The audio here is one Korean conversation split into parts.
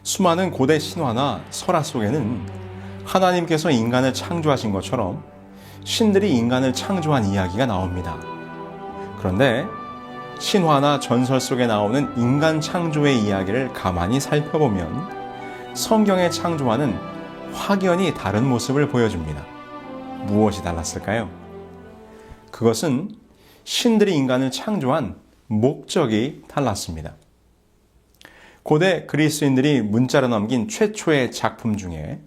수많은 고대 신화나 설화 속에는 하나님께서 인간을 창조하신 것처럼 신들이 인간을 창조한 이야기가 나옵니다. 그런데 신화나 전설 속에 나오는 인간 창조의 이야기를 가만히 살펴보면 성경의 창조와는 확연히 다른 모습을 보여줍니다. 무엇이 달랐을까요? 그것은 신들이 인간을 창조한 목적이 달랐습니다. 고대 그리스인들이 문자로 남긴 최초의 작품 중에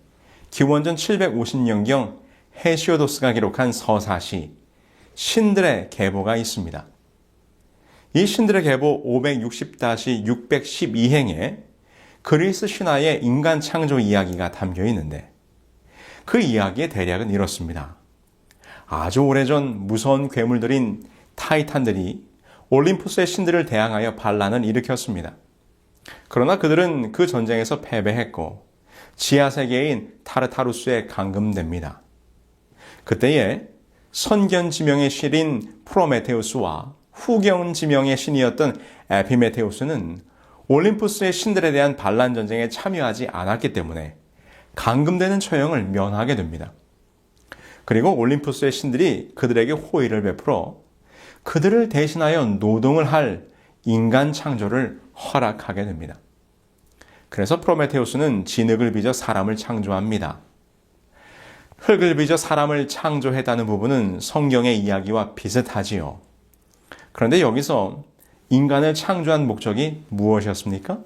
기원전 750년경 헤시오도스가 기록한 서사시 신들의 계보가 있습니다. 이 신들의 계보 560-612행에 그리스 신화의 인간 창조 이야기가 담겨 있는데 그 이야기의 대략은 이렇습니다. 아주 오래전 무서운 괴물들인 타이탄들이 올림푸스의 신들을 대항하여 반란을 일으켰습니다. 그러나 그들은 그 전쟁에서 패배했고 지하세계인 타르타루스에 감금됩니다. 그때에 선견지명의 신인 프로메테우스와 후견지명의 신이었던 에피메테우스는 올림푸스의 신들에 대한 반란 전쟁에 참여하지 않았기 때문에 감금되는 처형을 면하게 됩니다. 그리고 올림푸스의 신들이 그들에게 호의를 베풀어 그들을 대신하여 노동을 할 인간 창조를 허락하게 됩니다. 그래서 프로메테우스는 진흙을 빚어 사람을 창조합니다. 흙을 빚어 사람을 창조했다는 부분은 성경의 이야기와 비슷하지요. 그런데 여기서 인간을 창조한 목적이 무엇이었습니까?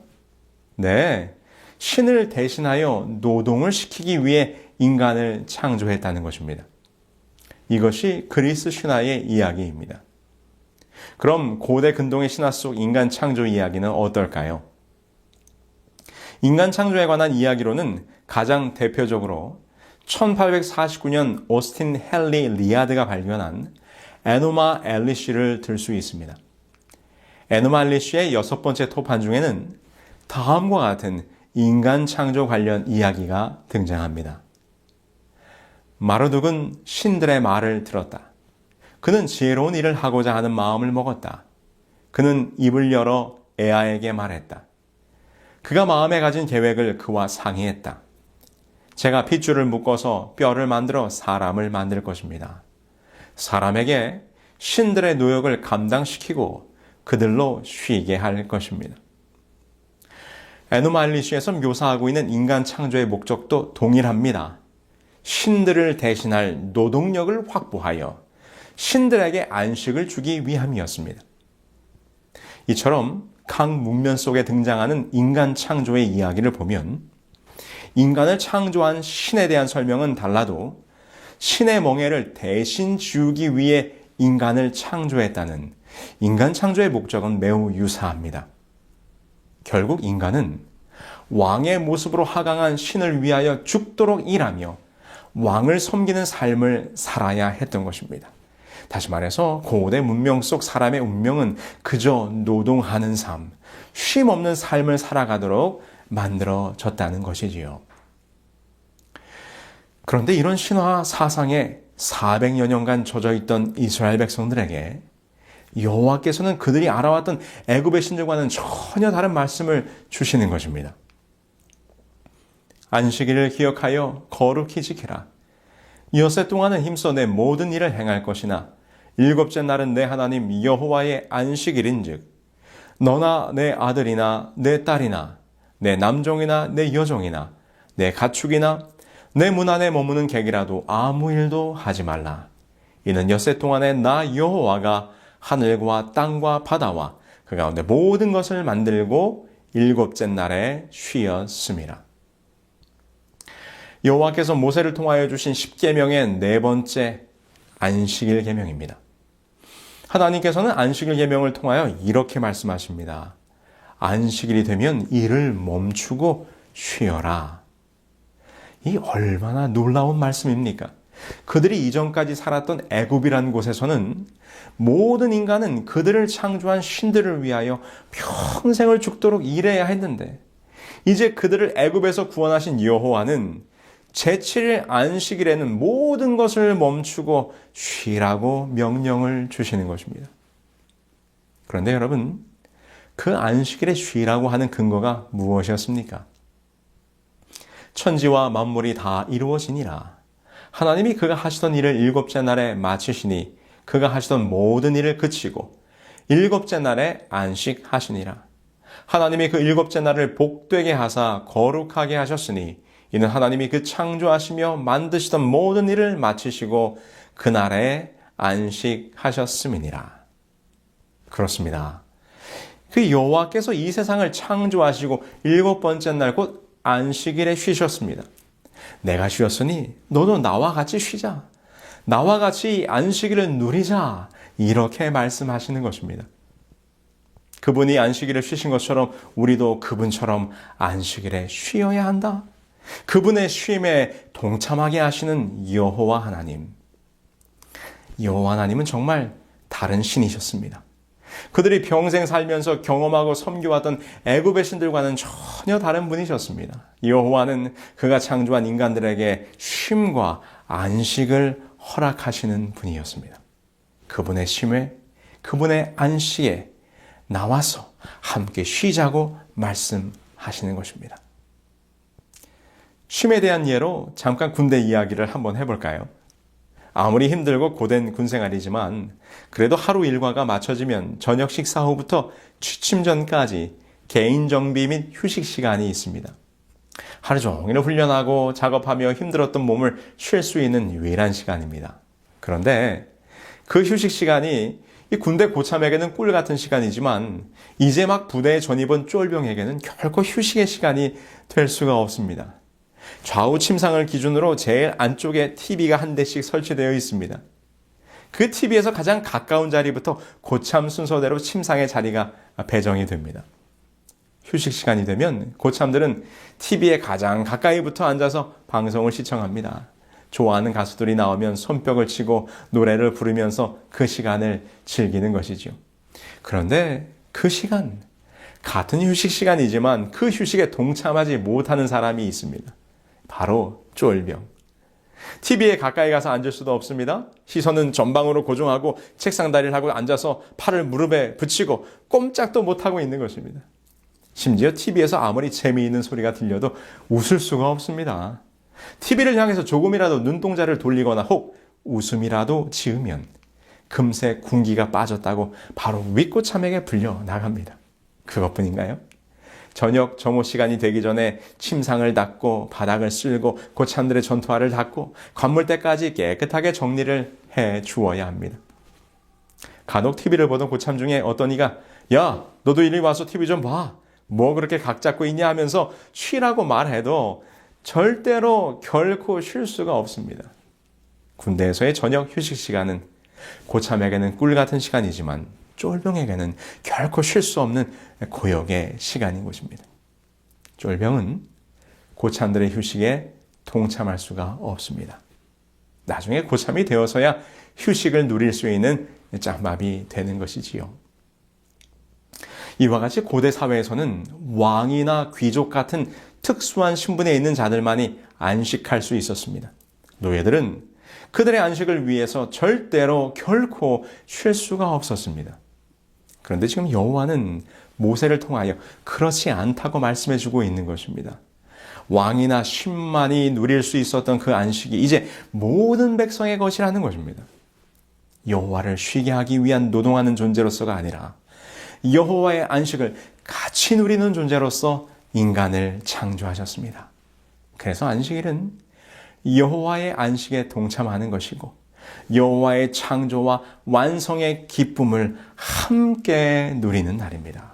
네, 신을 대신하여 노동을 시키기 위해 인간을 창조했다는 것입니다. 이것이 그리스 신화의 이야기입니다. 그럼 고대 근동의 신화 속 인간 창조 이야기는 어떨까요? 인간 창조에 관한 이야기로는 가장 대표적으로 1849년 오스틴 헨리 리아드가 발견한 에노마 엘리시를 들 수 있습니다. 에노마 엘리시의 6번째 토판 중에는 다음과 같은 인간 창조 관련 이야기가 등장합니다. 마르둑은 신들의 말을 들었다. 그는 지혜로운 일을 하고자 하는 마음을 먹었다. 그는 입을 열어 에아에게 말했다. 그가 마음에 가진 계획을 그와 상의했다. 제가 핏줄을 묶어서 뼈를 만들어 사람을 만들 것입니다. 사람에게 신들의 노역을 감당시키고 그들로 쉬게 할 것입니다. 에노마 엘리시에서 묘사하고 있는 인간 창조의 목적도 동일합니다. 신들을 대신할 노동력을 확보하여 신들에게 안식을 주기 위함이었습니다. 이처럼 각 문면 속에 등장하는 인간 창조의 이야기를 보면 인간을 창조한 신에 대한 설명은 달라도 신의 멍에를 대신 지우기 위해 인간을 창조했다는 인간 창조의 목적은 매우 유사합니다. 결국 인간은 왕의 모습으로 하강한 신을 위하여 죽도록 일하며 왕을 섬기는 삶을 살아야 했던 것입니다. 다시 말해서 고대 문명 속 사람의 운명은 그저 노동하는 삶, 쉼 없는 삶을 살아가도록 만들어졌다는 것이지요. 그런데 이런 신화 사상에 400여 년간 젖어있던 이스라엘 백성들에게 여호와께서는 그들이 알아왔던 애굽의 신들과는 전혀 다른 말씀을 주시는 것입니다. 안식일을 기억하여 거룩히 지키라. 엿새 동안은 힘써 내 모든 일을 행할 것이나 일곱째 날은 내 하나님 여호와의 안식일인즉 너나 내 아들이나 내 딸이나 내 남종이나 내 여종이나 내 가축이나 내 문 안에 머무는 객이라도 아무 일도 하지 말라. 이는 엿새 동안에 나 여호와가 하늘과 땅과 바다와 그 가운데 모든 것을 만들고 일곱째 날에 쉬었음이라. 여호와께서 모세를 통하여 주신 10계명의 네 번째 안식일 계명입니다. 하나님께서는 안식일 계명을 통하여 이렇게 말씀하십니다. 안식일이 되면 일을 멈추고 쉬어라. 이 얼마나 놀라운 말씀입니까? 그들이 이전까지 살았던 애굽이라는 곳에서는 모든 인간은 그들을 창조한 신들을 위하여 평생을 죽도록 일해야 했는데 이제 그들을 애굽에서 구원하신 여호와는 제7일 안식일에는 모든 것을 멈추고 쉬라고 명령을 주시는 것입니다. 그런데 여러분, 그 안식일에 쉬라고 하는 근거가 무엇이었습니까? 천지와 만물이 다 이루어지니라. 하나님이 그가 하시던 일을 일곱째 날에 마치시니 그가 하시던 모든 일을 그치고 일곱째 날에 안식하시니라. 하나님이 그 일곱째 날을 복되게 하사 거룩하게 하셨으니 이는 하나님이 그 창조하시며 만드시던 모든 일을 마치시고 그날에 안식하셨음이니라. 그렇습니다. 그 여호와께서 이 세상을 창조하시고 일곱 번째 날 곧 안식일에 쉬셨습니다. 내가 쉬었으니 너도 나와 같이 쉬자. 나와 같이 안식일을 누리자. 이렇게 말씀하시는 것입니다. 그분이 안식일에 쉬신 것처럼 우리도 그분처럼 안식일에 쉬어야 한다. 그분의 쉼에 동참하게 하시는 여호와 하나님. 여호와 하나님은 정말 다른 신이셨습니다. 그들이 평생 살면서 경험하고 섬겨왔던 애굽의 신들과는 전혀 다른 분이셨습니다. 여호와는 그가 창조한 인간들에게 쉼과 안식을 허락하시는 분이었습니다. 그분의 쉼에, 그분의 안식에 나와서 함께 쉬자고 말씀하시는 것입니다. 쉼에 대한 예로 잠깐 군대 이야기를 한번 해볼까요? 아무리 힘들고 고된 군생활이지만 그래도 하루 일과가 맞춰지면 저녁 식사 후부터 취침 전까지 개인 정비 및 휴식 시간이 있습니다. 하루 종일 훈련하고 작업하며 힘들었던 몸을 쉴 수 있는 유일한 시간입니다. 그런데 그 휴식 시간이 이 군대 고참에게는 꿀 같은 시간이지만 이제 막 부대에 전입은 쫄병에게는 결코 휴식의 시간이 될 수가 없습니다. 좌우 침상을 기준으로 제일 안쪽에 TV가 한 대씩 설치되어 있습니다. 그 TV에서 가장 가까운 자리부터 고참 순서대로 침상의 자리가 배정이 됩니다. 휴식 시간이 되면 고참들은 TV에 가장 가까이부터 앉아서 방송을 시청합니다. 좋아하는 가수들이 나오면 손뼉을 치고 노래를 부르면서 그 시간을 즐기는 것이죠. 그런데 그 시간, 같은 휴식 시간이지만 그 휴식에 동참하지 못하는 사람이 있습니다. 바로 쫄병. TV에 가까이 가서 앉을 수도 없습니다. 시선은 전방으로 고정하고 책상 다리를 하고 앉아서 팔을 무릎에 붙이고 꼼짝도 못하고 있는 것입니다. 심지어 TV에서 아무리 재미있는 소리가 들려도 웃을 수가 없습니다. TV를 향해서 조금이라도 눈동자를 돌리거나 혹 웃음이라도 지으면 금세 군기가 빠졌다고 바로 윗고참에게 불려 나갑니다. 그것뿐인가요? 저녁 정오 시간이 되기 전에 침상을 닦고 바닥을 쓸고 고참들의 전투화를 닦고 관물대까지 깨끗하게 정리를 해 주어야 합니다. 간혹 TV를 보던 고참 중에 어떤 이가 야, 너도 이리 와서 TV 좀 봐. 뭐 그렇게 각 잡고 있냐 하면서 쉬라고 말해도 절대로 결코 쉴 수가 없습니다. 군대에서의 저녁 휴식 시간은 고참에게는 꿀 같은 시간이지만 쫄병에게는 결코 쉴 수 없는 고역의 시간인 것입니다. 쫄병은 고참들의 휴식에 동참할 수가 없습니다. 나중에 고참이 되어서야 휴식을 누릴 수 있는 짬밥이 되는 것이지요. 이와 같이 고대 사회에서는 왕이나 귀족 같은 특수한 신분에 있는 자들만이 안식할 수 있었습니다. 노예들은 그들의 안식을 위해서 절대로 결코 쉴 수가 없었습니다. 그런데 지금 여호와는 모세를 통하여 그렇지 않다고 말씀해주고 있는 것입니다. 왕이나 신만이 누릴 수 있었던 그 안식이 이제 모든 백성의 것이라는 것입니다. 여호와를 쉬게 하기 위한 노동하는 존재로서가 아니라 여호와의 안식을 같이 누리는 존재로서 인간을 창조하셨습니다. 그래서 안식일은 여호와의 안식에 동참하는 것이고 여호와의 창조와 완성의 기쁨을 함께 누리는 날입니다.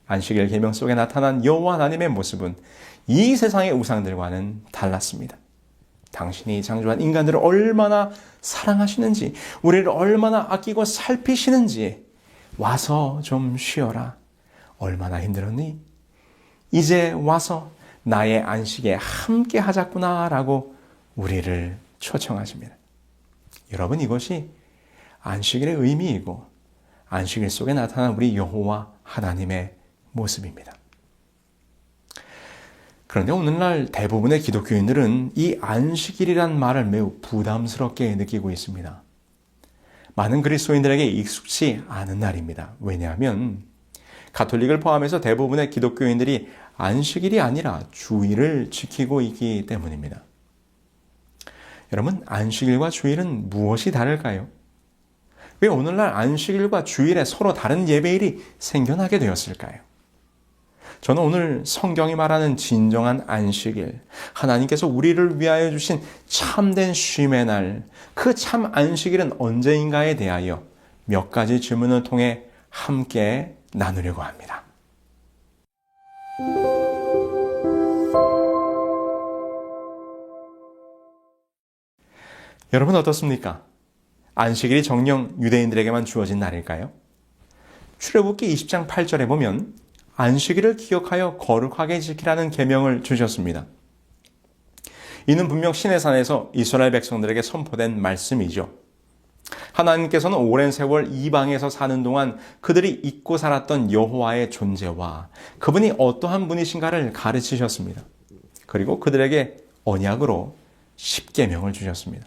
안식일 계명 속에 나타난 여호와 하나님의 모습은 이 세상의 우상들과는 달랐습니다. 당신이 창조한 인간들을 얼마나 사랑하시는지, 우리를 얼마나 아끼고 살피시는지 와서 좀 쉬어라. 얼마나 힘들었니? 이제 와서 나의 안식에 함께 하자꾸나라고 우리를 초청하십니다. 여러분, 이것이 안식일의 의미이고 안식일 속에 나타난 우리 여호와 하나님의 모습입니다. 그런데 오늘날 대부분의 기독교인들은 이 안식일이란 말을 매우 부담스럽게 느끼고 있습니다. 많은 그리스도인들에게 익숙치 않은 날입니다. 왜냐하면 가톨릭을 포함해서 대부분의 기독교인들이 안식일이 아니라 주일을 지키고 있기 때문입니다. 여러분, 안식일과 주일은 무엇이 다를까요? 왜 오늘날 안식일과 주일에 서로 다른 예배일이 생겨나게 되었을까요? 저는 오늘 성경이 말하는 진정한 안식일, 하나님께서 우리를 위하여 주신 참된 쉼의 날, 그 참 안식일은 언제인가에 대하여 몇 가지 질문을 통해 함께 나누려고 합니다. 여러분 어떻습니까? 안식일이 정녕 유대인들에게만 주어진 날일까요? 출애굽기 20장 8절에 보면 안식일을 기억하여 거룩하게 지키라는 계명을 주셨습니다. 이는 분명 시내산에서 이스라엘 백성들에게 선포된 말씀이죠. 하나님께서는 오랜 세월 이방에서 사는 동안 그들이 잊고 살았던 여호와의 존재와 그분이 어떠한 분이신가를 가르치셨습니다. 그리고 그들에게 언약으로 십계명을 주셨습니다.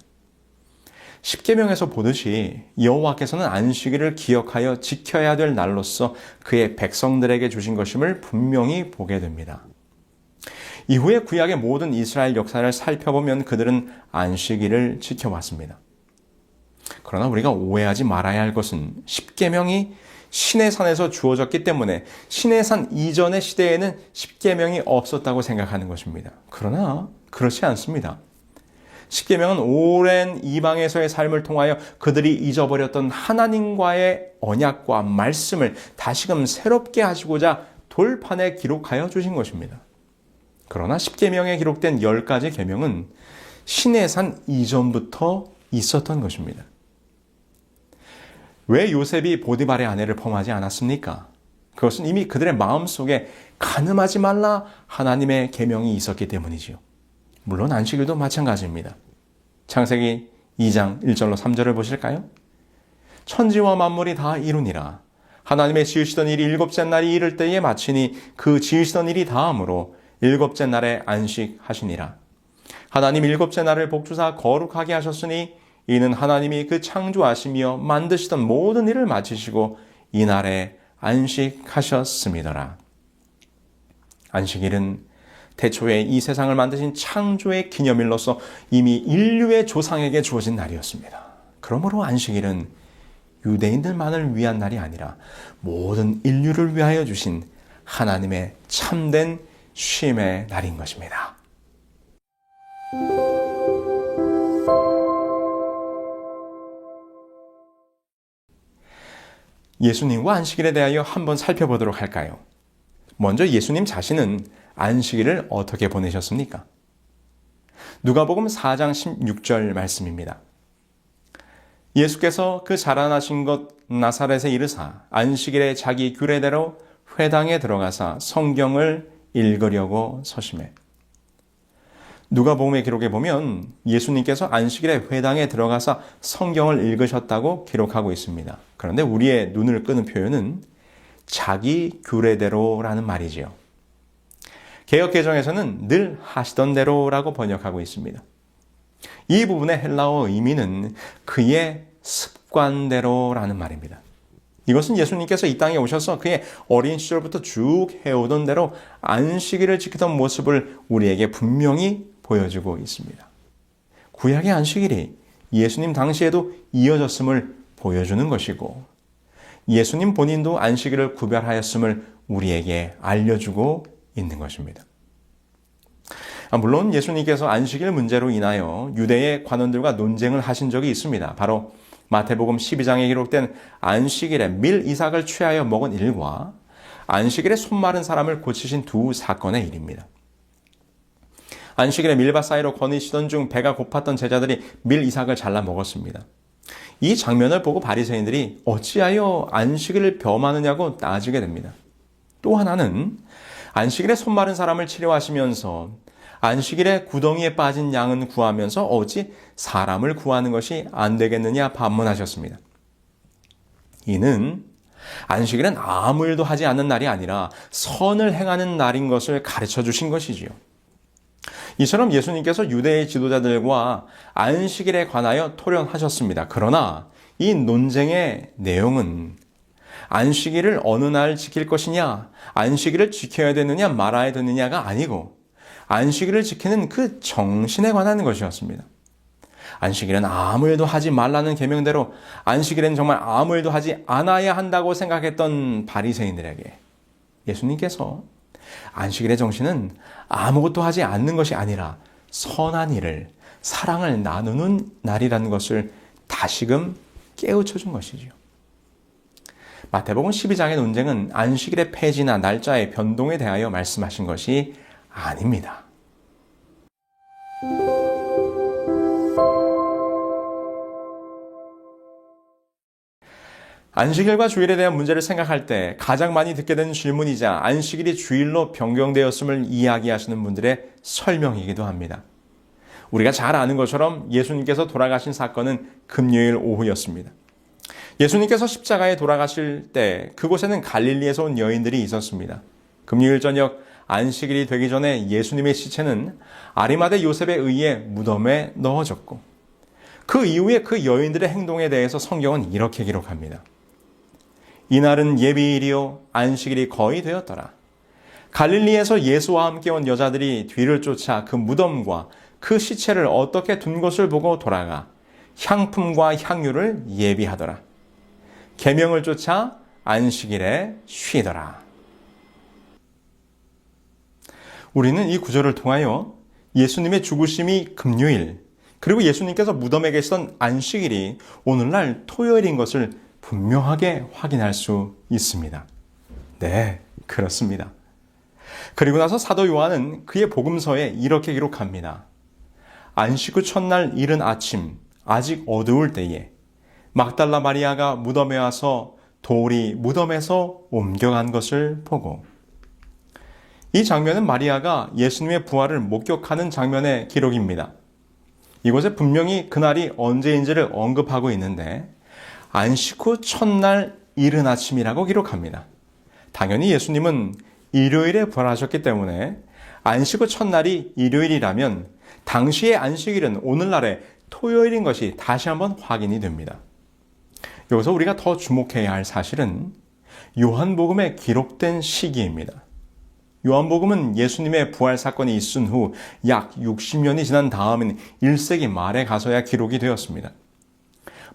십계명에서 보듯이 여호와께서는 안식일을 기억하여 지켜야 될 날로서 그의 백성들에게 주신 것임을 분명히 보게 됩니다. 이후에 구약의 모든 이스라엘 역사를 살펴보면 그들은 안식일을 지켜왔습니다. 그러나 우리가 오해하지 말아야 할 것은 십계명이 시내산에서 주어졌기 때문에 시내산 이전의 시대에는 십계명이 없었다고 생각하는 것입니다. 그러나 그렇지 않습니다. 십계명은 오랜 이방에서의 삶을 통하여 그들이 잊어버렸던 하나님과의 언약과 말씀을 다시금 새롭게 하시고자 돌판에 기록하여 주신 것입니다. 그러나 십계명에 기록된 10가지 계명은 시내산 이전부터 있었던 것입니다. 왜 요셉이 보디발의 아내를 범하지 않았습니까? 그것은 이미 그들의 마음속에 간음하지 말라 하나님의 계명이 있었기 때문이지요. 물론 안식일도 마찬가지입니다. 창세기 2장 1절로 3절을 보실까요? 천지와 만물이 다 이루니라. 하나님의 지으시던 일이 일곱째 날이 이를 때에 마치니 그 지으시던 일이 다음으로 일곱째 날에 안식하시니라. 하나님 일곱째 날을 복주사 거룩하게 하셨으니 이는 하나님이 그 창조하시며 만드시던 모든 일을 마치시고 이 날에 안식하셨음이더라. 안식일은 태초에 이 세상을 만드신 창조의 기념일로서 이미 인류의 조상에게 주어진 날이었습니다. 그러므로 안식일은 유대인들만을 위한 날이 아니라 모든 인류를 위하여 주신 하나님의 참된 쉼의 날인 것입니다. 예수님과 안식일에 대하여 한번 살펴보도록 할까요? 먼저 예수님 자신은 안식일을 어떻게 보내셨습니까? 누가복음 4장 16절 말씀입니다. 예수께서 그 자라나신 것 나사렛에 이르사 안식일에 자기 규례대로 회당에 들어가사 성경을 읽으려고 서심해. 누가복음의 기록에 보면 예수님께서 안식일에 회당에 들어가사 성경을 읽으셨다고 기록하고 있습니다. 그런데 우리의 눈을 끄는 표현은 자기 규례대로라는 말이지요. 개역개정에서는 늘 하시던 대로라고 번역하고 있습니다. 이 부분의 헬라어 의미는 그의 습관대로라는 말입니다. 이것은 예수님께서 이 땅에 오셔서 그의 어린 시절부터 쭉 해오던 대로 안식일을 지키던 모습을 우리에게 분명히 보여주고 있습니다. 구약의 안식일이 예수님 당시에도 이어졌음을 보여주는 것이고 예수님 본인도 안식일을 구별하였음을 우리에게 알려주고 있는 것입니다. 물론 예수님께서 안식일 문제로 인하여 유대의 관원들과 논쟁을 하신 적이 있습니다. 바로 마태복음 12장에 기록된 안식일에 밀 이삭을 취하여 먹은 일과 안식일에 손 마른 사람을 고치신 두 사건의 일입니다. 안식일에 밀밭 사이로 거니시던 중 배가 고팠던 제자들이 밀 이삭을 잘라 먹었습니다. 이 장면을 보고 바리새인들이 어찌하여 안식일을 범하느냐고 따지게 됩니다. 또 하나는 안식일에 손 마른 사람을 치료하시면서 안식일에 구덩이에 빠진 양은 구하면서 어찌 사람을 구하는 것이 안 되겠느냐 반문하셨습니다. 이는 안식일은 아무 일도 하지 않는 날이 아니라 선을 행하는 날인 것을 가르쳐 주신 것이지요. 이처럼 예수님께서 유대의 지도자들과 안식일에 관하여 토론하셨습니다. 그러나 이 논쟁의 내용은 안식일을 어느 날 지킬 것이냐, 안식일을 지켜야 되느냐 말아야 되느냐가 아니고 안식일을 지키는 그 정신에 관한 것이었습니다. 안식일은 아무 일도 하지 말라는 계명대로 안식일은 정말 아무 일도 하지 않아야 한다고 생각했던 바리새인들에게 예수님께서 안식일의 정신은 아무것도 하지 않는 것이 아니라 선한 일을, 사랑을 나누는 날이라는 것을 다시금 깨우쳐 준 것이죠. 마태복음 12장의 논쟁은 안식일의 폐지나 날짜의 변동에 대하여 말씀하신 것이 아닙니다. 안식일과 주일에 대한 문제를 생각할 때 가장 많이 듣게 되는 질문이자 안식일이 주일로 변경되었음을 이야기하시는 분들의 설명이기도 합니다. 우리가 잘 아는 것처럼 예수님께서 돌아가신 사건은 금요일 오후였습니다. 예수님께서 십자가에 돌아가실 때 그곳에는 갈릴리에서 온 여인들이 있었습니다. 금요일 저녁 안식일이 되기 전에 예수님의 시체는 아리마대 요셉에 의해 무덤에 넣어졌고 그 이후에 그 여인들의 행동에 대해서 성경은 이렇게 기록합니다. 이날은 예비일이요 안식일이 거의 되었더라. 갈릴리에서 예수와 함께 온 여자들이 뒤를 쫓아 그 무덤과 그 시체를 어떻게 둔 것을 보고 돌아가 향품과 향유를 예비하더라. 계명을 쫓아 안식일에 쉬더라. 우리는 이 구절을 통하여 예수님의 죽으심이 금요일, 그리고 예수님께서 무덤에 계시던 안식일이 오늘날 토요일인 것을 분명하게 확인할 수 있습니다. 네, 그렇습니다. 그리고 나서 사도 요한은 그의 복음서에 이렇게 기록합니다. 안식 후 첫날 이른 아침, 아직 어두울 때에 막달라 마리아가 무덤에 와서 돌이 무덤에서 옮겨간 것을 보고, 이 장면은 마리아가 예수님의 부활을 목격하는 장면의 기록입니다. 이곳에 분명히 그날이 언제인지를 언급하고 있는데 안식 후 첫날 이른 아침이라고 기록합니다. 당연히 예수님은 일요일에 부활하셨기 때문에 안식 후 첫날이 일요일이라면 당시의 안식일은 오늘날의 토요일인 것이 다시 한번 확인이 됩니다. 여기서 우리가 더 주목해야 할 사실은 요한복음에 기록된 시기입니다. 요한복음은 예수님의 부활 사건이 있은 후 약 60년이 지난 다음인 1세기 말에 가서야 기록이 되었습니다.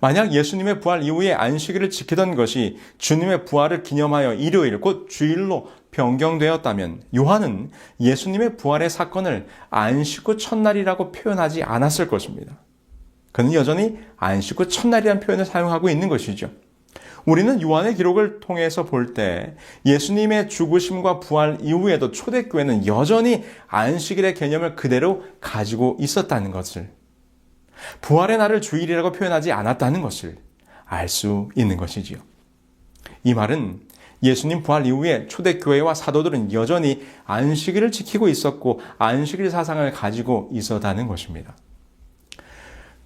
만약 예수님의 부활 이후에 안식일을 지키던 것이 주님의 부활을 기념하여 일요일, 곧 주일로 변경되었다면 요한은 예수님의 부활의 사건을 안식 후 첫날이라고 표현하지 않았을 것입니다. 그는 여전히 안식 후 첫날이라는 표현을 사용하고 있는 것이죠. 우리는 요한의 기록을 통해서 볼 때 예수님의 죽으심과 부활 이후에도 초대교회는 여전히 안식일의 개념을 그대로 가지고 있었다는 것을, 부활의 날을 주일이라고 표현하지 않았다는 것을 알 수 있는 것이지요. 이 말은 예수님 부활 이후에 초대교회와 사도들은 여전히 안식일을 지키고 있었고 안식일 사상을 가지고 있었다는 것입니다.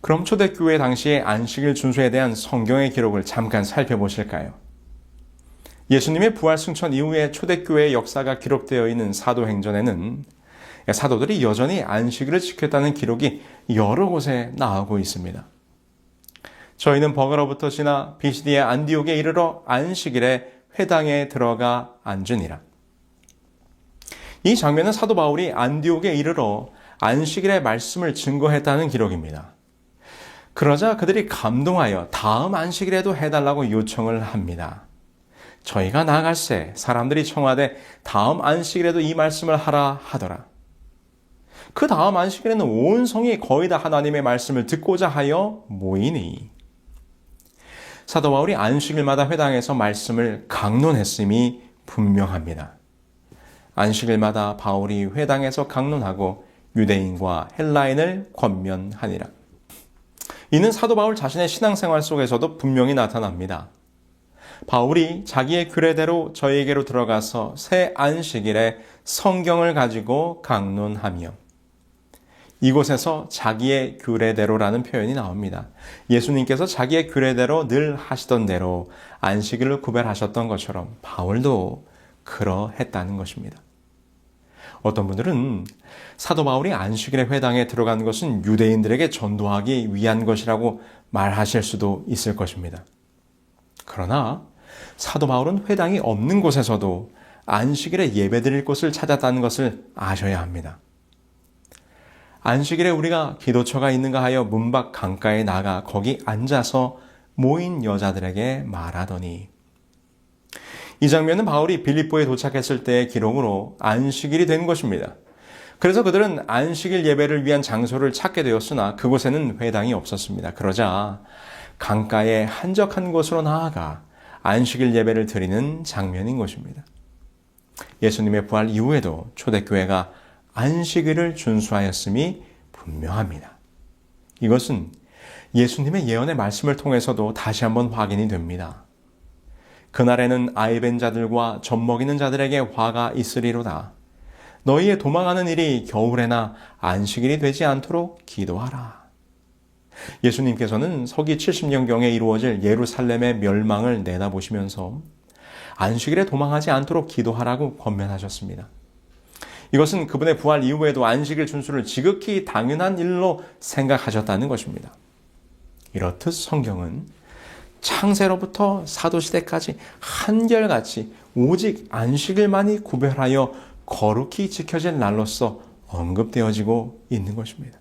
그럼 초대교회 당시의 안식일 준수에 대한 성경의 기록을 잠깐 살펴보실까요? 예수님의 부활 승천 이후에 초대교회의 역사가 기록되어 있는 사도행전에는 사도들이 여전히 안식일을 지켰다는 기록이 여러 곳에 나오고 있습니다. 저희는 버가로부터 지나 비시디의 안디옥에 이르러 안식일에 회당에 들어가 앉으니라. 이 장면은 사도 바울이 안디옥에 이르러 안식일의 말씀을 증거했다는 기록입니다. 그러자 그들이 감동하여 다음 안식일에도 해달라고 요청을 합니다. 저희가 나아갈새 사람들이 청하되 다음 안식일에도 이 말씀을 하라 하더라. 그 다음 안식일에는 온 성이 거의 다 하나님의 말씀을 듣고자 하여 모이니. 사도 바울이 안식일마다 회당에서 말씀을 강론했음이 분명합니다. 안식일마다 바울이 회당에서 강론하고 유대인과 헬라인을 권면하니라. 이는 사도 바울 자신의 신앙생활 속에서도 분명히 나타납니다. 바울이 자기의 규례대로 저에게로 들어가서 새 안식일에 성경을 가지고 강론하며, 이곳에서 자기의 규례대로라는 표현이 나옵니다. 예수님께서 자기의 규례대로 늘 하시던 대로 안식일을 구별하셨던 것처럼 바울도 그러했다는 것입니다. 어떤 분들은 사도 바울이 안식일의 회당에 들어간 것은 유대인들에게 전도하기 위한 것이라고 말하실 수도 있을 것입니다. 그러나 사도 바울은 회당이 없는 곳에서도 안식일에 예배드릴 곳을 찾았다는 것을 아셔야 합니다. 안식일에 우리가 기도처가 있는가 하여 문 밖 강가에 나가 거기 앉아서 모인 여자들에게 말하더니, 이 장면은 바울이 빌립보에 도착했을 때의 기록으로 안식일이 된 것입니다. 그래서 그들은 안식일 예배를 위한 장소를 찾게 되었으나 그곳에는 회당이 없었습니다. 그러자 강가의 한적한 곳으로 나아가 안식일 예배를 드리는 장면인 것입니다. 예수님의 부활 이후에도 초대교회가 안식일을 준수하였음이 분명합니다. 이것은 예수님의 예언의 말씀을 통해서도 다시 한번 확인이 됩니다. 그날에는 아이벤 자들과 젖먹이는 자들에게 화가 있으리로다. 너희의 도망하는 일이 겨울에나 안식일이 되지 않도록 기도하라. 예수님께서는 서기 70년경에 이루어질 예루살렘의 멸망을 내다보시면서 안식일에 도망하지 않도록 기도하라고 권면하셨습니다. 이것은 그분의 부활 이후에도 안식일 준수를 지극히 당연한 일로 생각하셨다는 것입니다. 이렇듯 성경은 창세로부터 사도시대까지 한결같이 오직 안식일만이 구별하여 거룩히 지켜질 날로서 언급되어지고 있는 것입니다.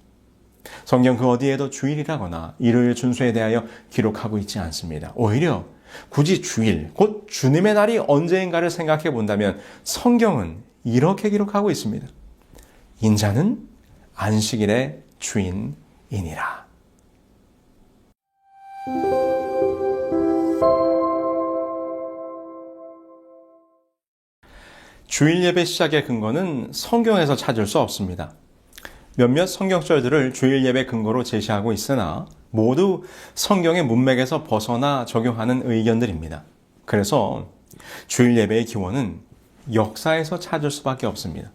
성경 그 어디에도 주일이라거나 일요일 준수에 대하여 기록하고 있지 않습니다. 오히려 굳이 주일, 곧 주님의 날이 언제인가를 생각해 본다면 성경은 이렇게 기록하고 있습니다. 인자는 안식일의 주인이니라. 주일 예배 시작의 근거는 성경에서 찾을 수 없습니다. 몇몇 성경절들을 주일 예배 근거로 제시하고 있으나 모두 성경의 문맥에서 벗어나 적용하는 의견들입니다. 그래서 주일 예배의 기원은 역사에서 찾을 수밖에 없습니다.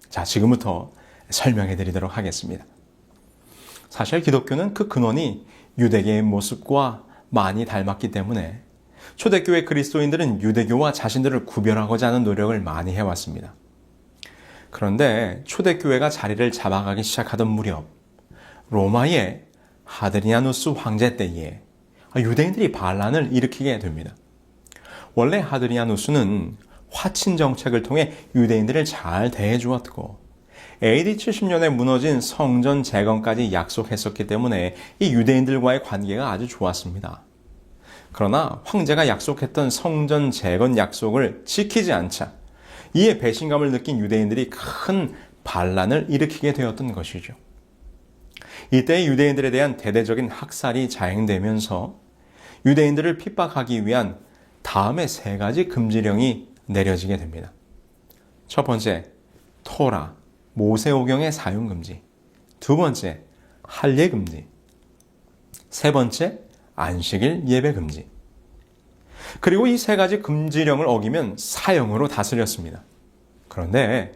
자, 지금부터 설명해 드리도록 하겠습니다. 사실 기독교는 그 근원이 유대계의 모습과 많이 닮았기 때문에 초대교회 그리스도인들은 유대교와 자신들을 구별하고자 하는 노력을 많이 해왔습니다. 그런데 초대교회가 자리를 잡아가기 시작하던 무렵 로마의 하드리아누스 황제 때에 유대인들이 반란을 일으키게 됩니다. 원래 하드리아누스는 화친 정책을 통해 유대인들을 잘 대해주었고 AD 70년에 무너진 성전 재건까지 약속했었기 때문에 이 유대인들과의 관계가 아주 좋았습니다. 그러나 황제가 약속했던 성전 재건 약속을 지키지 않자 이에 배신감을 느낀 유대인들이 큰 반란을 일으키게 되었던 것이죠. 이때 유대인들에 대한 대대적인 학살이 자행되면서 유대인들을 핍박하기 위한 다음의 3가지 금지령이 내려지게 됩니다. 첫 번째, 토라, 모세오경의 사용 금지. 두 번째, 할례 금지. 세 번째, 안식일 예배 금지. 그리고 이 3가지 금지령을 어기면 사형으로 다스렸습니다. 그런데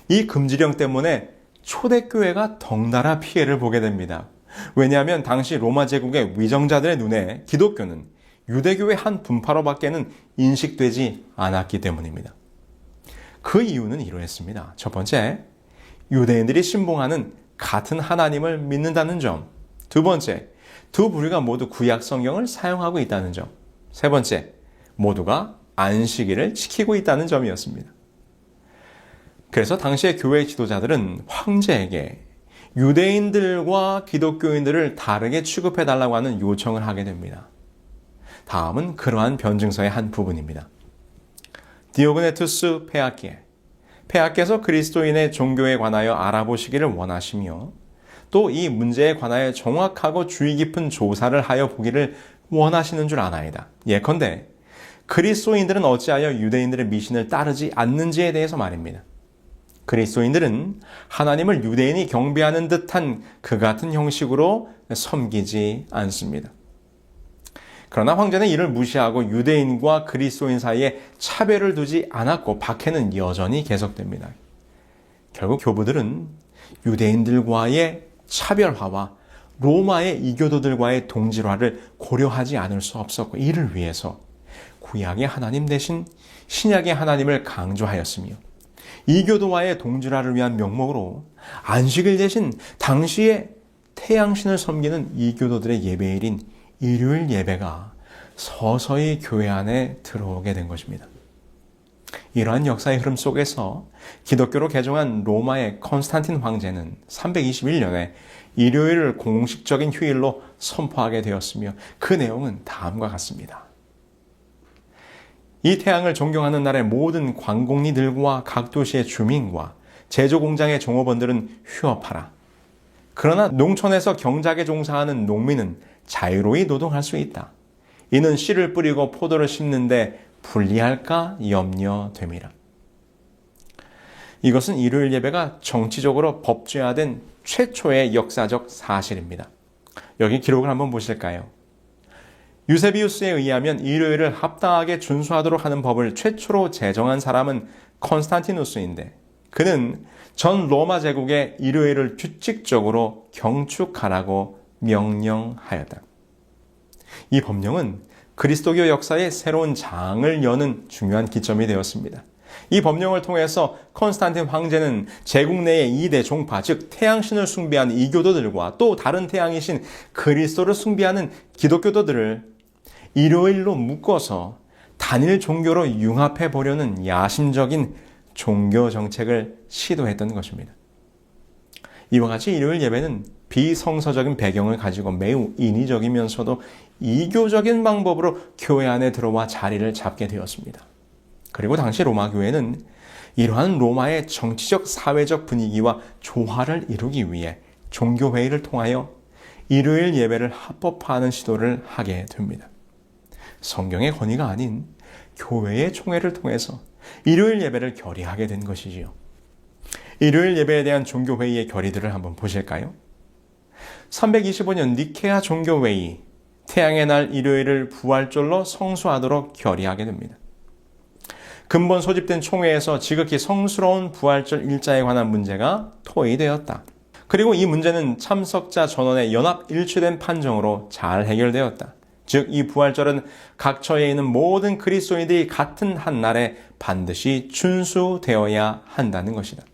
이 금지령 때문에 초대교회가 덩달아 피해를 보게 됩니다. 왜냐하면 당시 로마 제국의 위정자들의 눈에 기독교는 유대교의 한 분파로밖에는 인식되지 않았기 때문입니다. 그 이유는 이러했습니다. 첫 번째, 유대인들이 신봉하는 같은 하나님을 믿는다는 점. 두 번째, 두 부류가 모두 구약 성경을 사용하고 있다는 점. 세 번째, 모두가 안식일을 지키고 있다는 점이었습니다. 그래서 당시의 교회 지도자들은 황제에게 유대인들과 기독교인들을 다르게 취급해달라고 하는 요청을 하게 됩니다. 다음은 그러한 변증서의 한 부분입니다. 디오그네투스 폐하께서 그리스도인의 종교에 관하여 알아보시기를 원하시며 또 이 문제에 관하여 정확하고 주의 깊은 조사를 하여 보기를 원하시는 줄 아나이다. 예컨대 그리스도인들은 어찌하여 유대인들의 미신을 따르지 않는지에 대해서 말입니다. 그리스도인들은 하나님을 유대인이 경배하는 듯한 그 같은 형식으로 섬기지 않습니다. 그러나 황제는 이를 무시하고 유대인과 그리스도인 사이에 차별을 두지 않았고 박해는 여전히 계속됩니다. 결국 교부들은 유대인들과의 차별화와 로마의 이교도들과의 동질화를 고려하지 않을 수 없었고 이를 위해서 구약의 하나님 대신 신약의 하나님을 강조하였으며 이교도와의 동질화를 위한 명목으로 안식일 대신 당시에 태양신을 섬기는 이교도들의 예배일인 일요일 예배가 서서히 교회 안에 들어오게 된 것입니다. 이러한 역사의 흐름 속에서 기독교로 개종한 로마의 컨스탄틴 황제는 321년에 일요일을 공식적인 휴일로 선포하게 되었으며 그 내용은 다음과 같습니다. 이 태양을 존경하는 날에 모든 관공리들과 각 도시의 주민과 제조공장의 종업원들은 휴업하라. 그러나 농촌에서 경작에 종사하는 농민은 자유로이 노동할 수 있다. 이는 씨를 뿌리고 포도를 심는데 불리할까 염려됨이라. 이것은 일요일 예배가 정치적으로 법제화된 최초의 역사적 사실입니다. 여기 기록을 한번 보실까요? 유세비우스에 의하면 일요일을 합당하게 준수하도록 하는 법을 최초로 제정한 사람은 컨스탄티누스인데 그는 전 로마 제국에 일요일을 규칙적으로 경축하라고 명령하였다. 이 법령은 그리스도교 역사의 새로운 장을 여는 중요한 기점이 되었습니다. 이 법령을 통해서 컨스탄틴 황제는 제국 내의 2대 종파, 즉 태양신을 숭배하는 이교도들과 또 다른 태양이신 그리스도를 숭배하는 기독교도들을 일요일로 묶어서 단일 종교로 융합해 보려는 야심적인 종교 정책을 시도했던 것입니다. 이와 같이 일요일 예배는 비성서적인 배경을 가지고 매우 인위적이면서도 이교적인 방법으로 교회 안에 들어와 자리를 잡게 되었습니다. 그리고 당시 로마 교회는 이러한 로마의 정치적 사회적 분위기와 조화를 이루기 위해 종교회의를 통하여 일요일 예배를 합법화하는 시도를 하게 됩니다. 성경의 권위가 아닌 교회의 총회를 통해서 일요일 예배를 결의하게 된 것이지요. 일요일 예배에 대한 종교회의의 결의들을 한번 보실까요? 325년 니케아 종교회의, 태양의 날 일요일을 부활절로 성수하도록 결의하게 됩니다. 근본 소집된 총회에서 지극히 성스러운 부활절 일자에 관한 문제가 토의되었다. 그리고 이 문제는 참석자 전원의 연합 일치된 판정으로 잘 해결되었다. 즉, 이 부활절은 각 처에 있는 모든 그리스도인들이 같은 한 날에 반드시 준수되어야 한다는 것이다.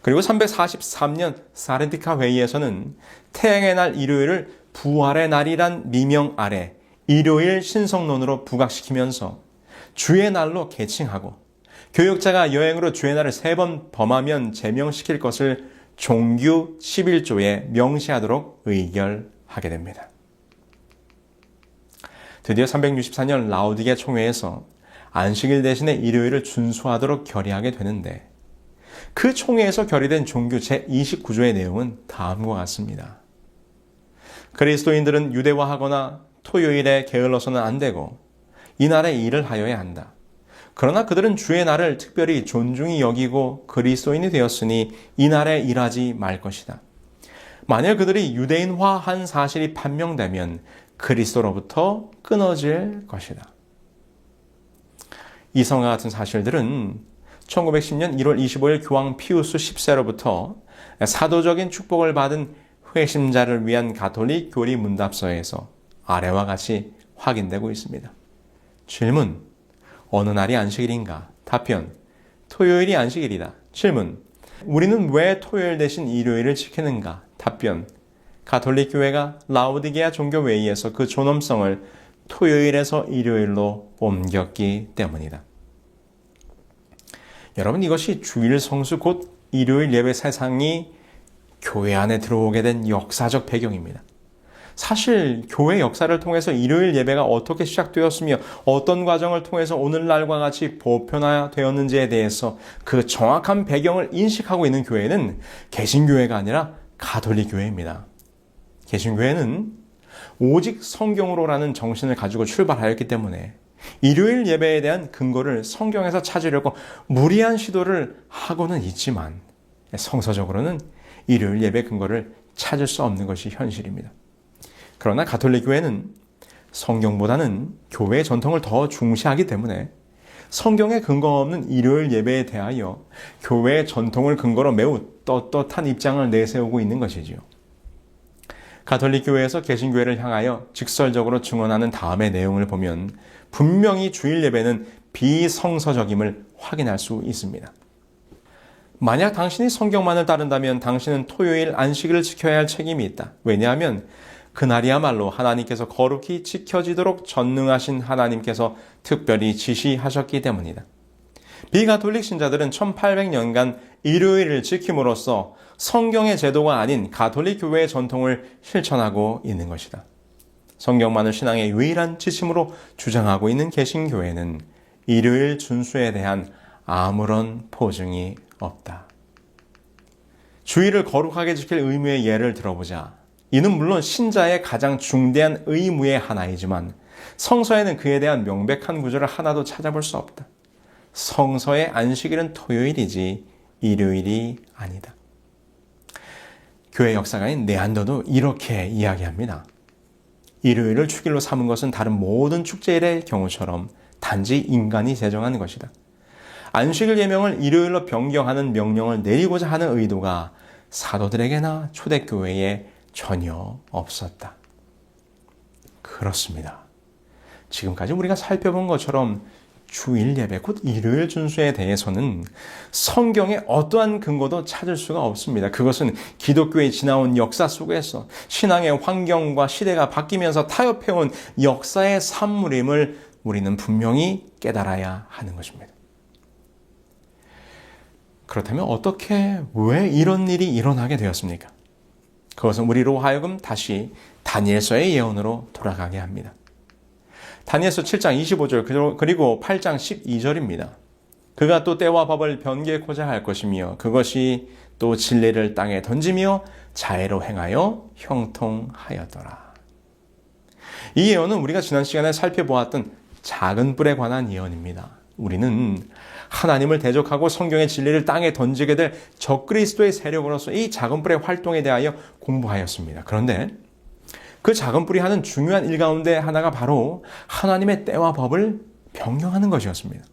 그리고 343년 사르디카 회의에서는 태양의 날 일요일을 부활의 날이란 미명 아래 일요일 신성론으로 부각시키면서 주의 날로 계칭하고 교역자가 여행으로 주의 날을 3번 범하면 제명시킬 것을 종규 11조에 명시하도록 의결하게 됩니다. 드디어 364년 라우디게 총회에서 안식일 대신에 일요일을 준수하도록 결의하게 되는데 그 총회에서 결의된 종규 제29조의 내용은 다음과 같습니다. 그리스도인들은 유대화하거나 토요일에 게을러서는 안 되고 이날에 일을 하여야 한다. 그러나 그들은 주의 날을 특별히 존중히 여기고 그리스도인이 되었으니 이날에 일하지 말 것이다. 만일 그들이 유대인화한 사실이 판명되면 그리스도로부터 끊어질 것이다. 이성과 같은 사실들은 1910년 1월 25일 교황 피우스 10세로부터 사도적인 축복을 받은 회심자를 위한 가톨릭 교리 문답서에서 아래와 같이 확인되고 있습니다. 질문: 어느 날이 안식일인가? 답변: 토요일이 안식일이다. 질문: 우리는 왜 토요일 대신 일요일을 지키는가? 답변: 가톨릭 교회가 라우디게아 종교회의에서 그 존엄성을 토요일에서 일요일로 옮겼기 때문이다. 여러분, 이것이 주일 성수 곧 일요일 예배 세상이 교회 안에 들어오게 된 역사적 배경입니다. 사실 교회 역사를 통해서 일요일 예배가 어떻게 시작되었으며 어떤 과정을 통해서 오늘날과 같이 보편화되었는지에 대해서 그 정확한 배경을 인식하고 있는 교회는 개신교회가 아니라 가톨릭 교회입니다. 개신교회는 오직 성경으로라는 정신을 가지고 출발하였기 때문에 일요일 예배에 대한 근거를 성경에서 찾으려고 무리한 시도를 하고는 있지만 성서적으로는 일요일 예배 근거를 찾을 수 없는 것이 현실입니다. 그러나 가톨릭 교회는 성경보다는 교회의 전통을 더 중시하기 때문에 성경에 근거 없는 일요일 예배에 대하여 교회의 전통을 근거로 매우 떳떳한 입장을 내세우고 있는 것이지요. 가톨릭 교회에서 개신교회를 향하여 직설적으로 증언하는 다음의 내용을 보면 분명히 주일 예배는 비성서적임을 확인할 수 있습니다. 만약 당신이 성경만을 따른다면 당신은 토요일 안식일을 지켜야 할 책임이 있다. 왜냐하면 그날이야말로 하나님께서 거룩히 지켜지도록 전능하신 하나님께서 특별히 지시하셨기 때문이다. 비가톨릭 신자들은 1800년간 일요일을 지킴으로써 성경의 제도가 아닌 가톨릭 교회의 전통을 실천하고 있는 것이다. 성경만을 신앙의 유일한 지침으로 주장하고 있는 개신교회는 일요일 준수에 대한 아무런 포증이 없다. 주일을 거룩하게 지킬 의무의 예를 들어보자. 이는 물론 신자의 가장 중대한 의무의 하나이지만 성서에는 그에 대한 명백한 구절을 하나도 찾아볼 수 없다. 성서의 안식일은 토요일이지 일요일이 아니다. 교회 역사가인 네안더도 이렇게 이야기합니다. 일요일을 축일로 삼은 것은 다른 모든 축제일의 경우처럼 단지 인간이 제정한 것이다. 안식일 예명을 일요일로 변경하는 명령을 내리고자 하는 의도가 사도들에게나 초대교회에 전혀 없었다. 그렇습니다. 지금까지 우리가 살펴본 것처럼 주일 예배, 곧 일요일 준수에 대해서는 성경의 어떠한 근거도 찾을 수가 없습니다. 그것은 기독교의 지나온 역사 속에서 신앙의 환경과 시대가 바뀌면서 타협해온 역사의 산물임을 우리는 분명히 깨달아야 하는 것입니다. 그렇다면 어떻게, 왜 이런 일이 일어나게 되었습니까? 그것은 우리로 하여금 다시 다니엘서의 예언으로 돌아가게 합니다. 다니엘서 7장 25절 그리고 8장 12절입니다. 그가 또 때와 법을 변개코자 할 것이며 그것이 또 진리를 땅에 던지며 자애로 행하여 형통하였더라. 이 예언은 우리가 지난 시간에 살펴보았던 작은 뿔에 관한 예언입니다. 우리는 하나님을 대적하고 성경의 진리를 땅에 던지게 될 적그리스도의 세력으로서 이 작은 뿔의 활동에 대하여 공부하였습니다. 그런데 그 작은 뿔이 하는 중요한 일 가운데 하나가 바로 하나님의 때와 법을 변경하는 것이었습니다.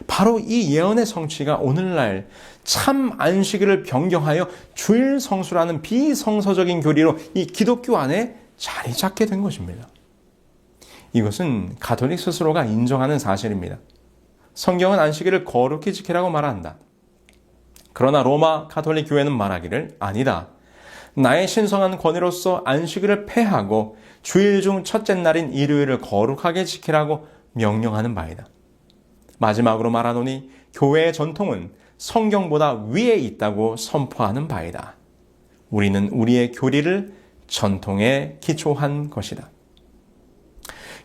바로 이 예언의 성취가 오늘날 참 안식일을 변경하여 주일 성수라는 비성서적인 교리로 이 기독교 안에 자리 잡게 된 것입니다. 이것은 가톨릭 스스로가 인정하는 사실입니다. 성경은 안식일을 거룩히 지키라고 말한다. 그러나 로마 가톨릭 교회는 말하기를 아니다. 나의 신성한 권위로서 안식일을 폐하고 주일 중 첫째 날인 일요일을 거룩하게 지키라고 명령하는 바이다. 마지막으로 말하노니 교회의 전통은 성경보다 위에 있다고 선포하는 바이다. 우리는 우리의 교리를 전통에 기초한 것이다.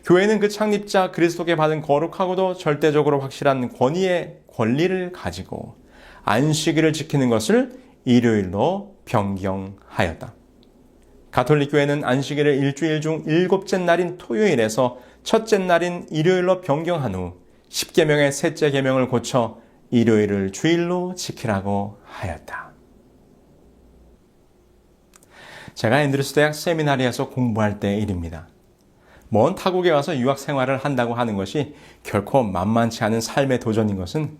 교회는 그 창립자 그리스도께 받은 거룩하고도 절대적으로 확실한 권리를 가지고 안식일을 지키는 것을 일요일로 변경하였다. 가톨릭 교회는 안식일을 일주일 중 일곱째 날인 토요일에서 첫째 날인 일요일로 변경한 후 십계명의 셋째 계명을 고쳐 일요일을 주일로 지키라고 하였다. 제가 앤드루스 대학 세미나리에서 공부할 때 일입니다. 먼 타국에 와서 유학 생활을 한다고 하는 것이 결코 만만치 않은 삶의 도전인 것은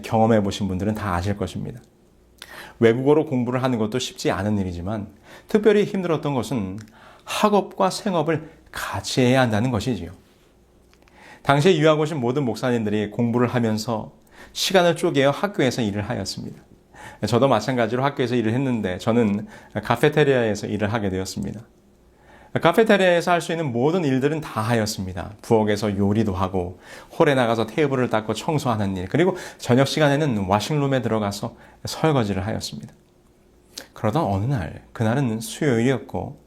경험해 보신 분들은 다 아실 것입니다. 외국어로 공부를 하는 것도 쉽지 않은 일이지만 특별히 힘들었던 것은 학업과 생업을 같이 해야 한다는 것이지요. 당시에 유학 오신 모든 목사님들이 공부를 하면서 시간을 쪼개어 학교에서 일을 하였습니다. 저도 마찬가지로 학교에서 일을 했는데 저는 카페테리아에서 일을 하게 되었습니다. 카페테리아에서 할 수 있는 모든 일들은 다 하였습니다. 부엌에서 요리도 하고 홀에 나가서 테이블을 닦고 청소하는 일, 그리고 저녁 시간에는 워싱룸에 들어가서 설거지를 하였습니다. 그러던 어느 날, 그날은 수요일이었고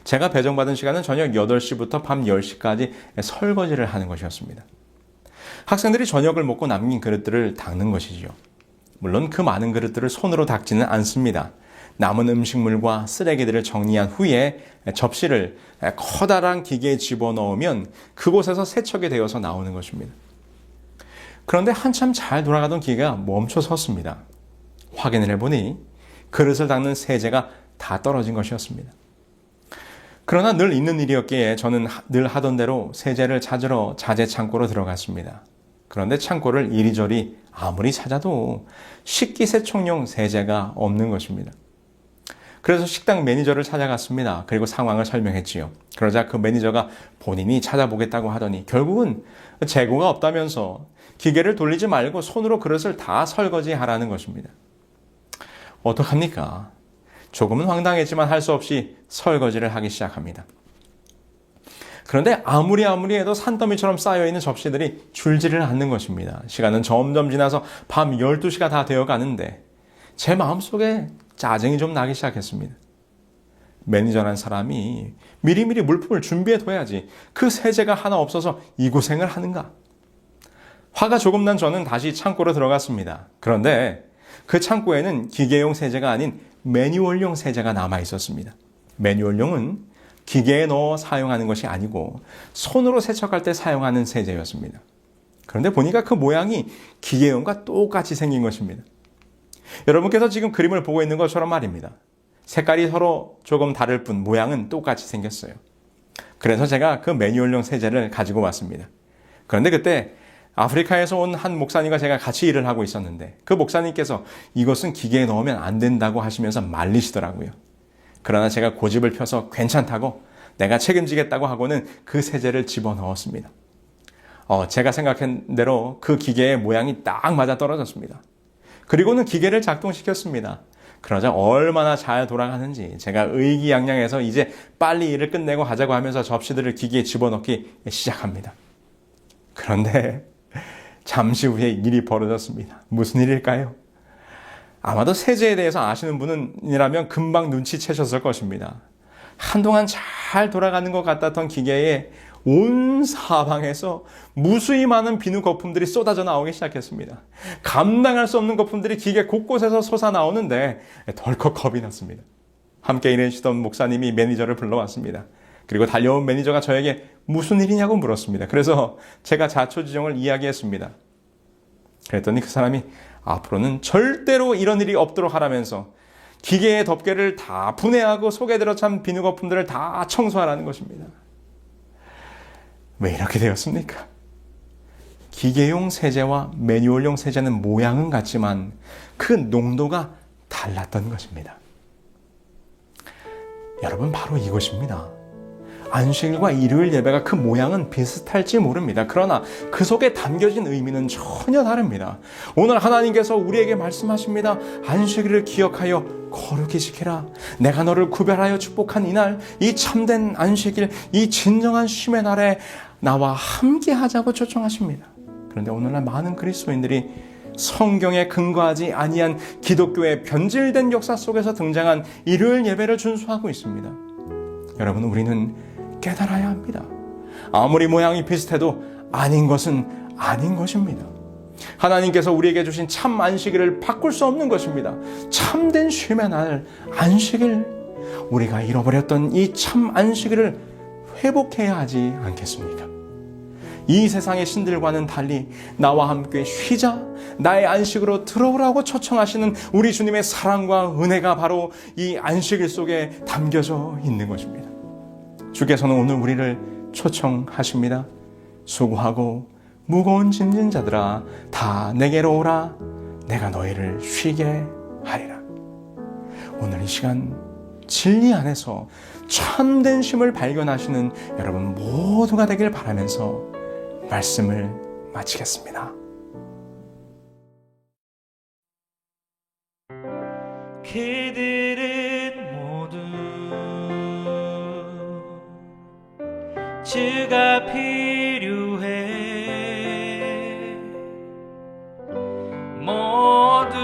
제가 배정받은 시간은 저녁 8시부터 밤 10시까지 설거지를 하는 것이었습니다. 학생들이 저녁을 먹고 남긴 그릇들을 닦는 것이지요. 물론 그 많은 그릇들을 손으로 닦지는 않습니다. 남은 음식물과 쓰레기들을 정리한 후에 접시를 커다란 기계에 집어넣으면 그곳에서 세척이 되어서 나오는 것입니다. 그런데 한참 잘 돌아가던 기계가 멈춰 섰습니다. 확인을 해보니 그릇을 닦는 세제가 다 떨어진 것이었습니다. 그러나 늘 있는 일이었기에 저는 늘 하던 대로 세제를 찾으러 자재 창고로 들어갔습니다. 그런데 창고를 이리저리 아무리 찾아도 식기세척용 세제가 없는 것입니다. 그래서 식당 매니저를 찾아갔습니다. 그리고 상황을 설명했지요. 그러자 그 매니저가 본인이 찾아보겠다고 하더니 결국은 재고가 없다면서 기계를 돌리지 말고 손으로 그릇을 다 설거지하라는 것입니다. 어떡합니까? 조금은 황당했지만 할 수 없이 설거지를 하기 시작합니다. 그런데 아무리 해도 산더미처럼 쌓여있는 접시들이 줄지를 않는 것입니다. 시간은 점점 지나서 밤 12시가 다 되어 가는데 제 마음속에 짜증이 좀 나기 시작했습니다. 매니저라는 사람이 미리미리 물품을 준비해 둬야지 그 세제가 하나 없어서 이 고생을 하는가. 화가 조금 난 저는 다시 창고로 들어갔습니다. 그런데 그 창고에는 기계용 세제가 아닌 매뉴얼용 세제가 남아 있었습니다. 매뉴얼용은 기계에 넣어 사용하는 것이 아니고 손으로 세척할 때 사용하는 세제였습니다. 그런데 보니까 그 모양이 기계용과 똑같이 생긴 것입니다. 여러분께서 지금 그림을 보고 있는 것처럼 말입니다. 색깔이 서로 조금 다를 뿐 모양은 똑같이 생겼어요. 그래서 제가 그 매뉴얼용 세제를 가지고 왔습니다. 그런데 그때 아프리카에서 온 한 목사님과 제가 같이 일을 하고 있었는데 그 목사님께서 이것은 기계에 넣으면 안 된다고 하시면서 말리시더라고요. 그러나 제가 고집을 펴서 괜찮다고 내가 책임지겠다고 하고는 그 세제를 집어넣었습니다. 제가 생각한 대로 그 기계의 모양이 딱 맞아 떨어졌습니다. 그리고는 기계를 작동시켰습니다. 그러자 얼마나 잘 돌아가는지 제가 의기양양해서 이제 빨리 일을 끝내고 하자고 하면서 접시들을 기계에 집어넣기 시작합니다. 그런데 잠시 후에 일이 벌어졌습니다. 무슨 일일까요? 아마도 세제에 대해서 아시는 분이라면 금방 눈치채셨을 것입니다. 한동안 잘 돌아가는 것 같았던 기계에 온 사방에서 무수히 많은 비누 거품들이 쏟아져 나오기 시작했습니다. 감당할 수 없는 거품들이 기계 곳곳에서 솟아나오는데 덜컥 겁이 났습니다. 함께 일하시던 목사님이 매니저를 불러왔습니다. 그리고 달려온 매니저가 저에게 무슨 일이냐고 물었습니다. 그래서 제가 자초지종을 이야기했습니다. 그랬더니 그 사람이 앞으로는 절대로 이런 일이 없도록 하라면서 기계의 덮개를 다 분해하고 속에 들어찬 비누 거품들을 다 청소하라는 것입니다. 왜 이렇게 되었습니까? 기계용 세제와 매뉴얼용 세제는 모양은 같지만 그 농도가 달랐던 것입니다. 여러분, 바로 이것입니다. 안식일과 일요일 예배가 그 모양은 비슷할지 모릅니다. 그러나 그 속에 담겨진 의미는 전혀 다릅니다. 오늘 하나님께서 우리에게 말씀하십니다. 안식일을 기억하여 거룩히 지키라. 내가 너를 구별하여 축복한 이날, 이 참된 안식일, 이 진정한 쉼의 날에 나와 함께 하자고 초청하십니다. 그런데 오늘날 많은 그리스도인들이 성경에 근거하지 아니한 기독교의 변질된 역사 속에서 등장한 일요일 예배를 준수하고 있습니다. 여러분, 우리는 깨달아야 합니다. 아무리 모양이 비슷해도 아닌 것은 아닌 것입니다. 하나님께서 우리에게 주신 참 안식일을 바꿀 수 없는 것입니다. 참된 쉼의 날, 안식일, 우리가 잃어버렸던 이 참 안식일을 회복해야 하지 않겠습니까? 이 세상의 신들과는 달리 나와 함께 쉬자, 나의 안식으로 들어오라고 초청하시는 우리 주님의 사랑과 은혜가 바로 이 안식일 속에 담겨져 있는 것입니다. 주께서는 오늘 우리를 초청하십니다. 수고하고 무거운 짐진 자들아, 다 내게로 오라. 내가 너희를 쉬게 하리라. 오늘 이 시간 진리 안에서 참된 쉼을 발견하시는 여러분 모두가 되길 바라면서 말씀을 마치겠습니다. 그들은 모두 주가 필요해. 모두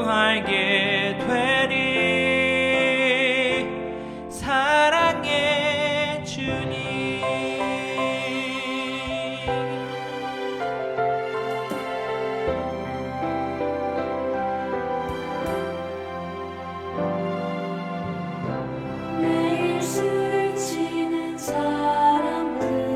알게 되리 사랑의 주님. 매일 술을 치는 사람들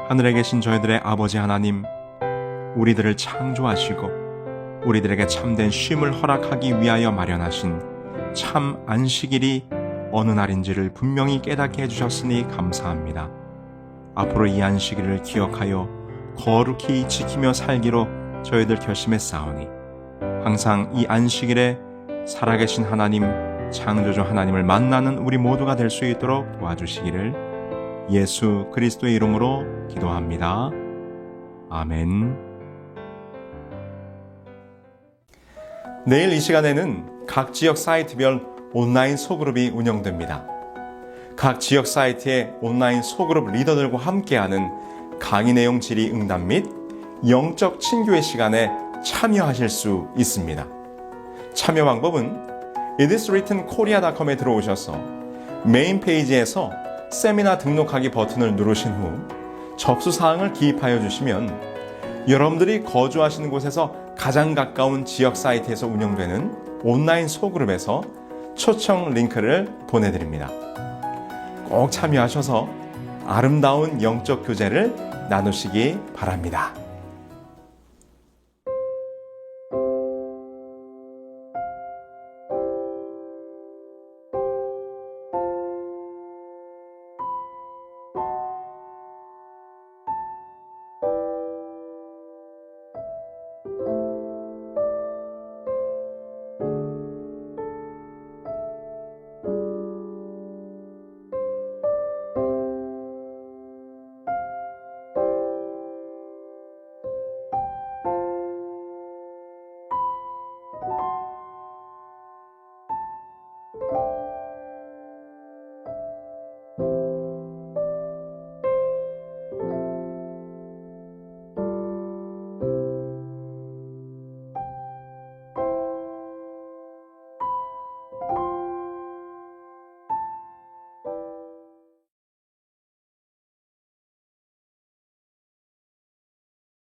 하늘에 계신 저희들의 아버지 하나님, 우리들을 창조하시고 우리들에게 참된 쉼을 허락하기 위하여 마련하신 참 안식일이 어느 날인지를 분명히 깨닫게 해주셨으니 감사합니다. 앞으로 이 안식일을 기억하여 거룩히 지키며 살기로 저희들 결심했사오니 항상 이 안식일에 살아계신 하나님, 창조주 하나님을 만나는 우리 모두가 될 수 있도록 도와주시기를 예수 그리스도의 이름으로 기도합니다. 아멘. 내일 이 시간에는 각 지역 사이트별 온라인 소그룹이 운영됩니다. 각 지역 사이트의 온라인 소그룹 리더들과 함께하는 강의 내용 질의 응답 및 영적 친교의 시간에 참여하실 수 있습니다. 참여 방법은 itiswrittenkorea.com에 들어오셔서 메인 페이지에서 세미나 등록하기 버튼을 누르신 후 접수사항을 기입하여 주시면 여러분들이 거주하시는 곳에서 가장 가까운 지역 사이트에서 운영되는 온라인 소그룹에서 초청 링크를 보내드립니다. 꼭 참여하셔서 아름다운 영적 교제를 나누시기 바랍니다.